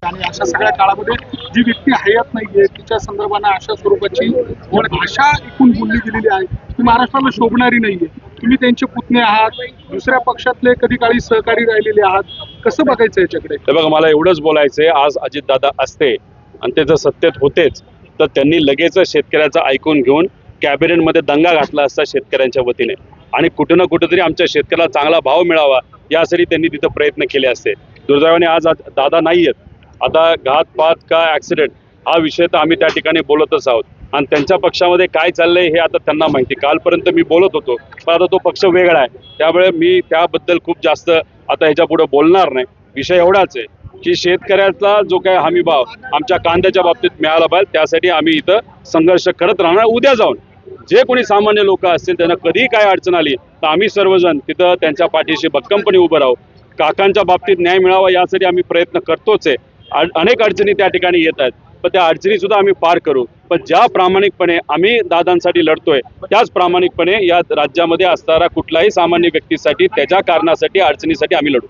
आणि अशा सगळ्या काळामध्ये जी व्यक्ती हयात नाहीये तिच्या संदर्भाने अशा स्वरूपाची भाषा एकूण बोलली गेलेली आहे ती महाराष्ट्राला शोभणारी नाहीये। तुम्ही त्यांचे पुतणे आहात, दुसऱ्या पक्षातले कधी काळी सहकारी राहिलेले आहात, कसं बघायचं याच्याकडे? हे बघा, मला एवढंच बोलायचंय, आज अजितदादा असते आणि ते जर सत्तेत होतेच तर त्यांनी लगेच शेतकऱ्याचं ऐकून घेऊन कॅबिनेटमध्ये दंगा घातला असता शेतकऱ्यांच्या वतीने आणि कुठं ना कुठेतरी आमच्या शेतकऱ्याला चांगला भाव मिळावा यासाठी त्यांनी तिथं प्रयत्न केले असते। दुर्दैवाने आज दादा नाही आहेत। आता घातपात का ॲक्सिडेंट हा विषय तर आम्ही त्या ठिकाणी बोलतच आहोत आणि त्यांच्या पक्षामध्ये काय चाललंय हे आता त्यांना माहिती। कालपर्यंत मी बोलत होतो पण आता तो पक्ष वेगळा आहे, त्यामुळे मी त्याबद्दल खूप जास्त आता ह्याच्या पुढे बोलणार नाही। विषय एवढाच आहे की शेतकऱ्याचा जो काय हमी भाव आमच्या कांद्याच्या बाबतीत मिळाला पाहिजे, त्यासाठी आम्ही इथं संघर्ष करत राहणार। उद्या जाऊन जे कोणी सामान्य लोक असतील त्यांना कधीही काय अडचण आली तर आम्ही सर्वजण तिथं त्यांच्या पाठीशी भक्कमपणे उभं राहू। काकांच्या बाबतीत न्याय मिळावा यासाठी आम्ही प्रयत्न करतोच आहे। अनेक अडचणी त्या ठिकाणी येत आहेत पण त्या अडचणी सुद्धा आम्ही पार करू। पण ज्या प्रामाणिकपणे आम्ही दादांसाठी लढतोय त्याच प्रामाणिकपणे या राज्यामध्ये असणारा कुठलाही सामान्य व्यक्तीसाठी त्याच्या कारणासाठी अडचणीसाठी आम्ही लढू।